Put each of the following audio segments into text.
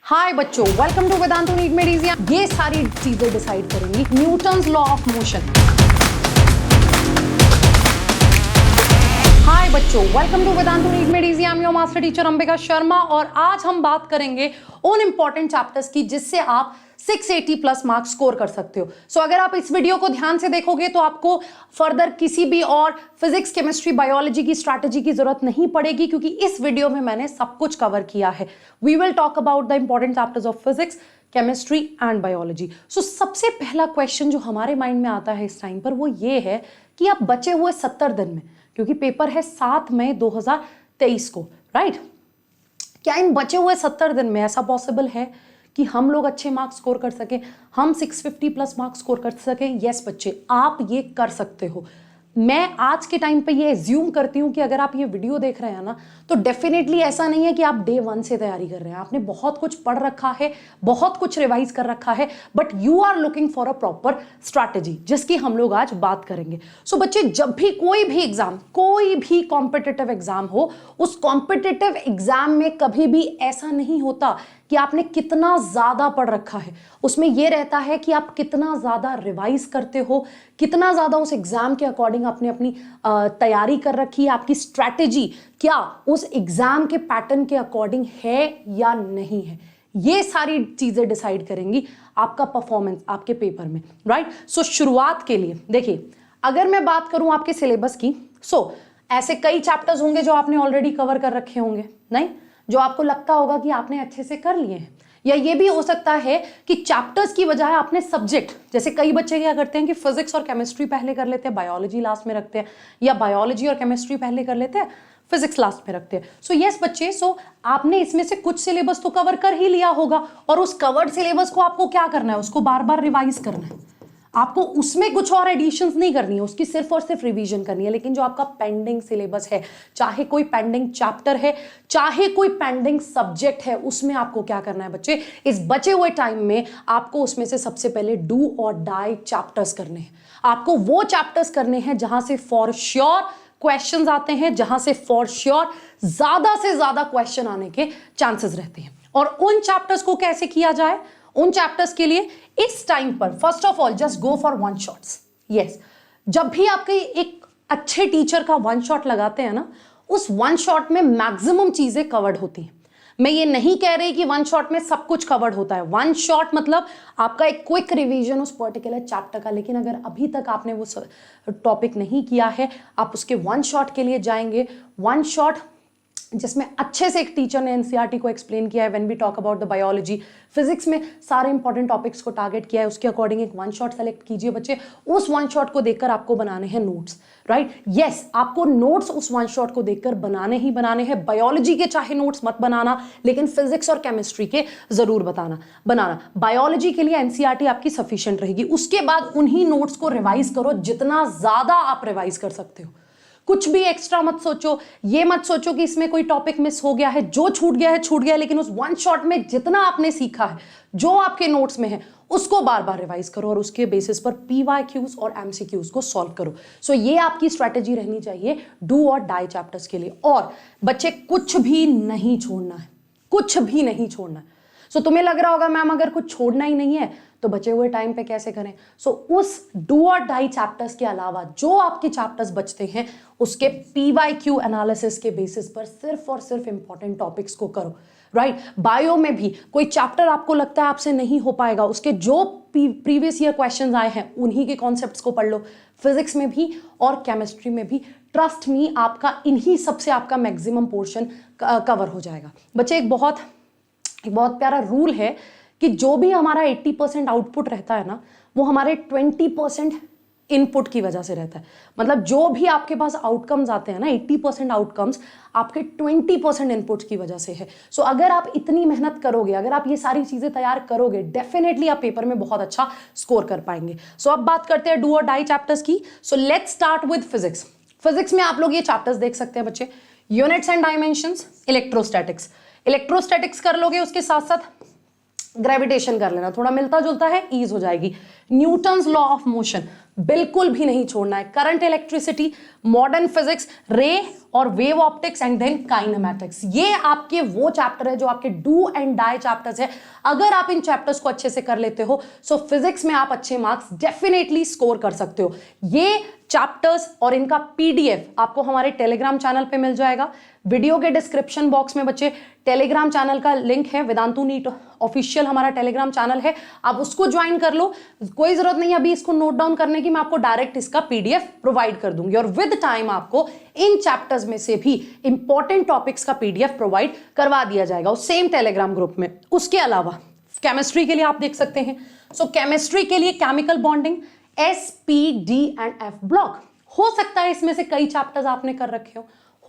हाय बच्चों, welcome to Vedantu NEET made easy. ये सारी चीजें डिसाइड करेंगी Newton's law of motion. Hi बच्चों, welcome to Vedantu NEET made easy. I am your master teacher Ambika Sharma और आज हम बात करेंगे उन इंपॉर्टेंट चैप्टर्स की जिससे आप 680 प्लस मार्क्स स्कोर कर सकते हो। सो अगर आप इस वीडियो को ध्यान से देखोगे तो आपको फर्दर किसी भी और फिजिक्स, केमिस्ट्री, बायोलॉजी की स्ट्रैटेजी की जरूरत नहीं पड़ेगी क्योंकि इस वीडियो में मैंने सब कुछ कवर किया है। We will talk about the important chapters of physics, chemistry and biology. So सबसे पहला क्वेश्चन जो हमारे माइंड में आता है इस टाइम पर वो ये है कि आप बचे हुए 70 दिन में, क्योंकि पेपर है 7 मई 2023 को, राइट? क्या इन बचे हुए 70 दिन में ऐसा पॉसिबल है कि हम लोग अच्छे मार्क्स स्कोर कर सकें, हम 650 प्लस मार्क्स स्कोर कर सकें? यस बच्चे, आप ये कर सकते हो। मैं आज के टाइम पे ये एज्यूम करती हूँ कि अगर आप ये वीडियो देख रहे हैं ना तो डेफिनेटली ऐसा नहीं है कि आप डे 1 से तैयारी कर रहे हैं। आपने बहुत कुछ पढ़ रखा है, बहुत कुछ रिवाइज कर रखा है, but you are looking for a proper strategy जिसकी हम लोग आज बात करेंगे। सो बच्चे, जब भी कोई भी एग्जाम, कोई भी कॉम्पिटिटिव एग्जाम हो, उस कॉम्पिटिटिव एग्जाम में कभी भी ऐसा नहीं होता कि आपने कितना ज्यादा पढ़ रखा है। उसमें यह रहता है कि आप कितना ज्यादा रिवाइज करते हो, कितना ज्यादा उस एग्जाम के अकॉर्डिंग आपने अपनी तैयारी कर रखी है, आपकी स्ट्रैटेजी क्या उस एग्जाम के पैटर्न के अकॉर्डिंग है या नहीं है। ये सारी चीजें डिसाइड करेंगी आपका परफॉर्मेंस आपके पेपर में, राइट? सो शुरुआत के लिए देखिए, अगर मैं बात करूं आपके सिलेबस की, ऐसे कई चैप्टर्स होंगे जो आपने ऑलरेडी कवर कर रखे होंगे, नहीं, जो आपको लगता होगा कि आपने अच्छे से कर लिए हैं। या ये भी हो सकता है कि चैप्टर्स की बजाय आपने सब्जेक्ट, जैसे कई बच्चे क्या करते हैं कि फिजिक्स और केमिस्ट्री पहले कर लेते हैं, बायोलॉजी लास्ट में रखते हैं, या बायोलॉजी और केमिस्ट्री पहले कर लेते हैं, फिजिक्स लास्ट में रखते हैं। सो यस बच्चे, आपने इसमें से कुछ सिलेबस तो कवर कर ही लिया होगा और उस कवर्ड सिलेबस को आपको क्या करना है, उसको बार बार रिवाइज करना है। आपको उसमें कुछ और एडिशंस नहीं करनी है, उसकी सिर्फ और सिर्फ रिवीजन करनी है। लेकिन जो आपका पेंडिंग सिलेबस है, चाहे कोई पेंडिंग चैप्टर है, चाहे कोई पेंडिंग सब्जेक्ट है, उसमें आपको क्या करना है बच्चे, इस बचे हुए टाइम में आपको उसमें से सबसे पहले डू और डाई चैप्टर्स करने हैं। आपको वो चैप्टर्स करने हैं जहां से फॉर श्योर क्वेश्चंस आते हैं, जहां से फॉर श्योर ज्यादा से ज्यादा क्वेश्चन आने के चांसेस रहते हैं। और उन चैप्टर्स को कैसे किया जाए, उन चैप्टर्स के लिए इस टाइम पर first of all just go for one shots. Yes, जब भी आपके एक अच्छे टीचर का वन शॉट लगाते हैं ना, उस वन शॉट में मैक्सिमम चीजें कवर्ड होती हैं। मैं ये नहीं कह रही कि वन शॉट में सब कुछ कवर्ड होता है। वन शॉट मतलब आपका एक क्विक रिवीजन उस पर्टिकुलर चैप्टर का। लेकिन अगर अभी तक आपने वो टॉपिक नहीं किया है, आप उसके वन शॉट के लिए जाएंगे। वन शॉट जिसमें अच्छे से एक टीचर ने एनसीईआरटी को एक्सप्लेन किया है। When we talk about the biology, physics में सारे इंपॉर्टेंट टॉपिक्स को टारगेट किया है, उसके अकॉर्डिंग एक वन शॉट सेलेक्ट कीजिए बच्चे। उस वन शॉट को देखकर आपको बनाने हैं नोट्स, राइट? यस, आपको नोट्स उस वन शॉट को देखकर बनाने ही बनाने हैं। बायोलॉजी के चाहे नोट्स मत बनाना, लेकिन फिजिक्स और केमिस्ट्री के जरूर बनाना। बायोलॉजी के लिए एनसीईआरटी आपकी सफिशिएंट रहेगी। उसके बाद उन्हीं नोट्स को रिवाइज करो जितना ज्यादा आप रिवाइज कर सकते हो। कुछ भी एक्स्ट्रा मत सोचो, ये मत सोचो कि इसमें कोई टॉपिक मिस हो गया है, जो छूट गया है छूट गया है। लेकिन उस वन शॉट में जितना आपने सीखा है, जो आपके नोट्स में है, उसको बार बार रिवाइज करो और उसके बेसिस पर पीवाईक्यूज और एमसीक्यूज को सॉल्व करो। सो ये आपकी स्ट्रैटेजी रहनी चाहिए डू और डाई चैप्टर्स के लिए। और बच्चे, कुछ भी नहीं छोड़ना है, कुछ भी नहीं छोड़ना है। सो तुम्हें लग रहा होगा मैम अगर कुछ छोड़ना ही नहीं है तो बचे हुए टाइम पे कैसे करें? उस डू और डाई चैप्टर्स के अलावा जो आपके चैप्टर्स बचते हैं, उसके पीवाईक्यू एनालिसिस के बेसिस पर सिर्फ और सिर्फ इंपॉर्टेंट टॉपिक्स को करो, राइट? बायो में भी कोई चैप्टर आपको लगता है आपसे नहीं हो पाएगा, उसके जो प्रीवियस ईयर क्वेश्चंस आए हैं उन्हीं के कॉन्सेप्ट्स को पढ़ लो। फिजिक्स में भी और केमिस्ट्री में भी, ट्रस्ट मी, आपका इन्हीं सबसे आपका मैक्सिमम पोर्शन कवर हो जाएगा। बच्चे, एक बहुत प्यारा रूल है कि जो भी हमारा 80% आउटपुट रहता है ना, वो हमारे 20% इनपुट की वजह से रहता है। मतलब जो भी आपके पास आउटकम्स आते हैं ना, 80% आउटकम्स आपके 20% इनपुट की वजह से है। सो अगर आप इतनी मेहनत करोगे, अगर आप ये सारी चीजें तैयार करोगे, डेफिनेटली आप पेपर में बहुत अच्छा स्कोर कर पाएंगे। सो अब बात करते हैं डू और डाई चैप्टर्स की। So let's start with physics. Physics में आप लोग ये चैप्टर्स देख सकते हैं बच्चे, units and dimensions, electrostatics. Electrostatics कर लोगे, उसके साथ साथ ग्रेविटेशन कर लेना, थोड़ा मिलता जुलता है, ईज हो जाएगी। न्यूटन्स लॉ ऑफ मोशन, बिल्कुल भी नहीं छोड़ना है। Current electricity, modern physics, ray और wave optics and then kinematics, ये आपके वो चैप्टर है जो आपके डू एंड डाई चैप्टर्स है। अगर आप इन चैप्टर्स को अच्छे से कर लेते हो सो फिजिक्स में आप अच्छे मार्क्स डेफिनेटली स्कोर कर सकते हो। ये चैप्टर्स और इनका पीडीएफ आपको हमारे टेलीग्राम चैनल पे मिल जाएगा। वीडियो के डिस्क्रिप्शन बॉक्स में बच्चे टेलीग्राम चैनल का लिंक है, वेदांतु नीट ऑफिशियल हमारा टेलीग्राम चैनल है, आप उसको ज्वाइन कर लो। कोई जरूरत नहीं अभी इसको नोट डाउन करने की, मैं आपको डायरेक्ट इसका पीडीएफ प्रोवाइड कर दूंगी और विद टाइम आपको इन चैप्टर्स में से भी इंपॉर्टेंट टॉपिक्स का पीडीएफ प्रोवाइड करवा दिया जाएगा उस सेम टेलीग्राम ग्रुप में। उसके अलावा केमिस्ट्री के लिए आप देख सकते हैं, सो केमिस्ट्री के लिए chemical bonding, S, P, D and F block, हो सकता है इसमें से कई चैप्टर्स आपने कर रखे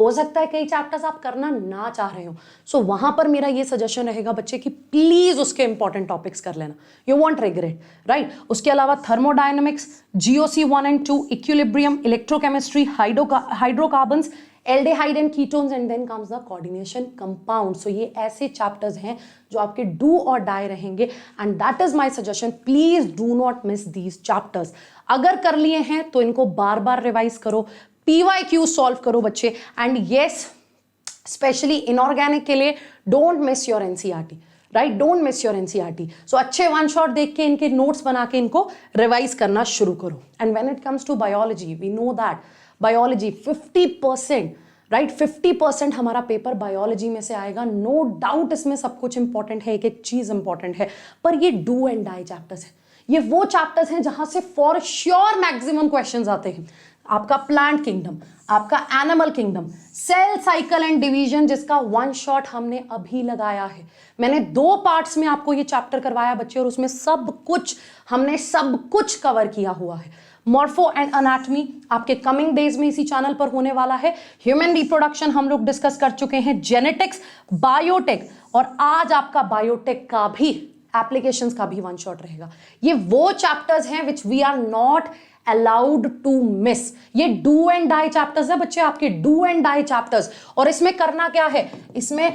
हो सकता है कई चैप्टर्स आप करना ना चाह रहे हो। सो वहां पर मेरा ये सजेशन रहेगा बच्चे कि प्लीज उसके इंपॉर्टेंट टॉपिक्स कर लेना, यू वॉन्ट रिग्रेट, राइट। उसके अलावा thermodynamics, GOC 1 and 2, equilibrium, electrochemistry, hydrocarbons, aldehyde and ketones and then comes the coordination compound. So ये ऐसे चैप्टर्स हैं जो आपके डू और डाई रहेंगे and that is my suggestion, please do not miss these chapters. अगर कर लिए हैं तो इनको बार बार रिवाइज करो, PYQ सॉल्व करो बच्चे, एंड यस स्पेशली इनऑर्गेनिक के लिए don't miss your NCERT, right, don't miss your NCERT। सो अच्छे वन शॉट देख के इनके नोट्स बना के इनको रिवाइज करना शुरू करो। And when it comes to biology, we know that biology 50%, right, 50% हमारा पेपर बायोलॉजी में से आएगा। नो डाउट इसमें सब कुछ इंपॉर्टेंट है, एक एक चीज इंपॉर्टेंट है, पर ये डू एंड डाई चैप्टर्स है, ये वो चैप्टर्स हैं जहां से फॉर श्योर मैक्सिमम क्वेश्चंस आते हैं। आपका प्लांट किंगडम, आपका animal kingdom, cell cycle and division जिसका वन शॉट हमने अभी लगाया है। मैंने 2 पार्ट्स में आपको ये चैप्टर करवाया बच्चे और उसमें हमने सब कुछ कवर किया हुआ है। मॉर्फो एंड अनाटमी आपके कमिंग डेज में इसी चैनल पर होने वाला है। ह्यूमन रिप्रोडक्शन हम लोग डिस्कस कर चुके हैं, जेनेटिक्स, बायोटेक, और आज आपका बायोटेक का भी एप्लीकेशंस का भी वन शॉट रहेगा। ये वो चैप्टर्स हैं which we are not allowed to miss. ये डू एंड डाई चैप्टर्स है बच्चे, आपके डू एंड डाई चैप्टर्स। और इसमें करना क्या है, इसमें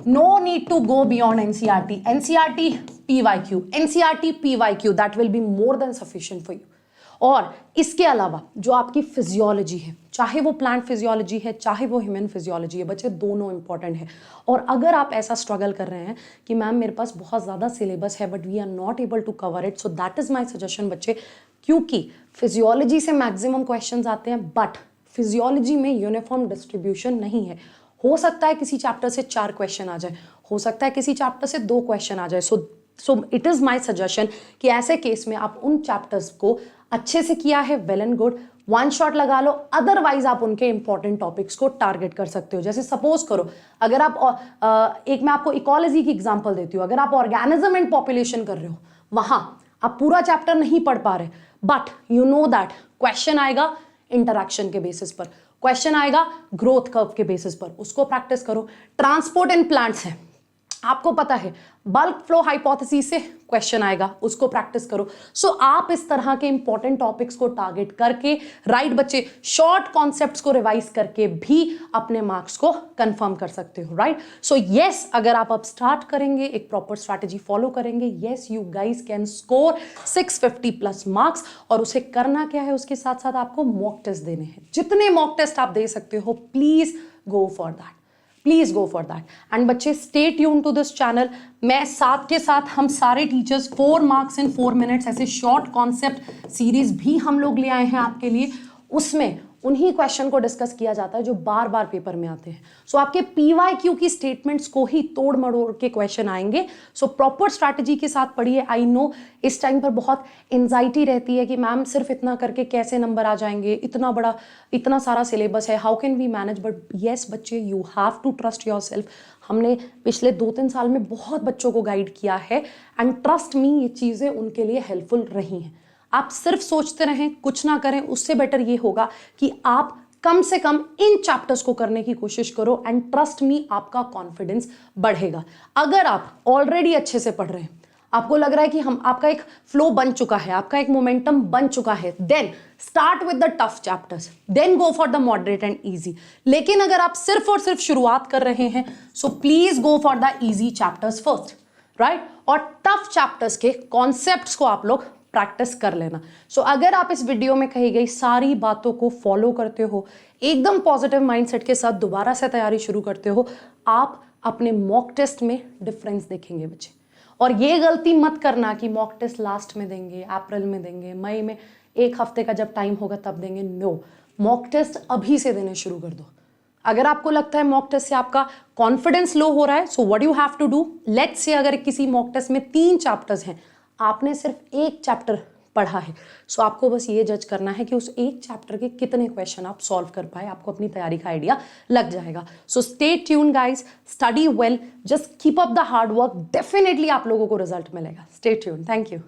no need to go beyond NCERT PYQ, that will be more than sufficient for you. और इसके अलावा जो आपकी फिजियोलॉजी है, चाहे वो प्लांट फिजियोलॉजी है चाहे वो ह्यूमन फिजियोलॉजी है बच्चे, दोनों इंपॉर्टेंट है। और अगर आप ऐसा स्ट्रगल कर रहे हैं कि मैम मेरे पास बहुत ज़्यादा सिलेबस है but we are not able to cover it, so that is my suggestion बच्चे, क्योंकि फिजियोलॉजी से मैक्सिमम क्वेश्चंस आते हैं बट फिजियोलॉजी में यूनिफॉर्म डिस्ट्रीब्यूशन नहीं है। हो सकता है किसी चैप्टर से 4 क्वेश्चन आ जाए, हो सकता है किसी चैप्टर से 2 क्वेश्चन आ जाए। So it is my suggestion कि ऐसे केस में आप उन चैप्टर्स को अच्छे से किया है, well and good, one shot लगा लो। अदरवाइज आप उनके इंपॉर्टेंट टॉपिक्स को टारगेट कर सकते हो। जैसे सपोज करो, अगर आप एक मैं आपको इकोलॉजी की एग्जांपल देती हूँ, अगर आप ऑर्गेनिज्म एंड पॉपुलेशन कर रहे हो, वहां आप पूरा चैप्टर नहीं पढ़ पा रहे, but you know that question आएगा इंटरैक्शन के बेसिस पर, क्वेश्चन आएगा ग्रोथ कर्व के बेसिस पर, उसको प्रैक्टिस करो। ट्रांसपोर्ट इन प्लांट्स है, आपको पता है बल्क फ्लो हाइपोथेसिस से क्वेश्चन आएगा, उसको प्रैक्टिस करो। सो आप इस तरह के इंपॉर्टेंट टॉपिक्स को टारगेट करके, राइट बच्चे, शॉर्ट कॉन्सेप्ट्स को रिवाइज करके भी अपने मार्क्स को कंफर्म कर सकते हो, राइट। सो यस, अगर आप अब स्टार्ट करेंगे, एक प्रॉपर स्ट्रैटेजी फॉलो करेंगे, yes you guys can score 650+ marks. और उसे करना क्या है, उसके साथ साथ आपको मॉक टेस्ट देने हैं। जितने मॉक टेस्ट आप दे सकते हो, please go for that, please go for that. And बच्चे stay tune to this channel. मैं साथ के साथ हम सारे टीचर्स 4 मार्क्स इन 4 मिनट्स ऐसे शॉर्ट कॉन्सेप्ट सीरीज भी हम लोग ले आए हैं आपके लिए। उसमें उन्हीं क्वेश्चन को डिस्कस किया जाता है जो बार बार पेपर में आते हैं। सो आपके PYQ की स्टेटमेंट्स को ही तोड़ मड़ोड़ के क्वेश्चन आएंगे। सो प्रॉपर स्ट्रैटेजी के साथ पढ़िए। आई नो इस टाइम पर बहुत एंजाइटी रहती है कि मैम सिर्फ इतना करके कैसे नंबर आ जाएंगे, इतना बड़ा इतना सारा सिलेबस है, how can we manage. But yes बच्चे, you have to trust yourself. हमने पिछले 2-3 साल में बहुत बच्चों को गाइड किया है एंड ट्रस्ट मी, ये चीज़ें उनके लिए हेल्पफुल रही हैं। आप सिर्फ सोचते रहें, कुछ ना करें, उससे बेटर ये होगा कि आप कम से कम इन चैप्टर्स को करने की कोशिश करो एंड ट्रस्ट मी, आपका कॉन्फिडेंस बढ़ेगा। अगर आप ऑलरेडी अच्छे से पढ़ रहे हैं, आपको लग रहा है कि आपका एक फ्लो बन चुका है, आपका एक मोमेंटम बन चुका है, then start with the tough chapters, then go for the moderate and easy. लेकिन अगर आप सिर्फ और सिर्फ शुरुआत कर रहे हैं, so please go for the easy chapters first, right. और टफ चैप्टर्स के कॉन्सेप्ट्स को आप लोग प्रैक्टिस कर लेना। सो अगर आप इस वीडियो में कही गई सारी बातों को फॉलो करते हो, एकदम पॉजिटिव माइंडसेट के साथ दोबारा से तैयारी शुरू करते हो, आप अपने मॉक टेस्ट में डिफरेंस देखेंगे बच्चे। और ये गलती मत करना कि मॉक टेस्ट लास्ट में देंगे, अप्रैल में देंगे, मई में, एक हफ्ते का जब टाइम होगा तब देंगे। नो, मॉक टेस्ट अभी से देने शुरू कर दो। अगर आपको लगता है मॉक टेस्ट से आपका कॉन्फिडेंस लो हो रहा है, so what you have to do, let's say अगर किसी मॉक टेस्ट में 3 चैप्टर्स हैं, आपने सिर्फ एक चैप्टर पढ़ा है, सो आपको बस ये जज करना है कि उस एक चैप्टर के कितने क्वेश्चन आप सॉल्व कर पाए, आपको अपनी तैयारी का आइडिया लग जाएगा। So stay tune guys, study well, just keep up the hard work, definitely आप लोगों को रिजल्ट मिलेगा। Stay tune, thank you.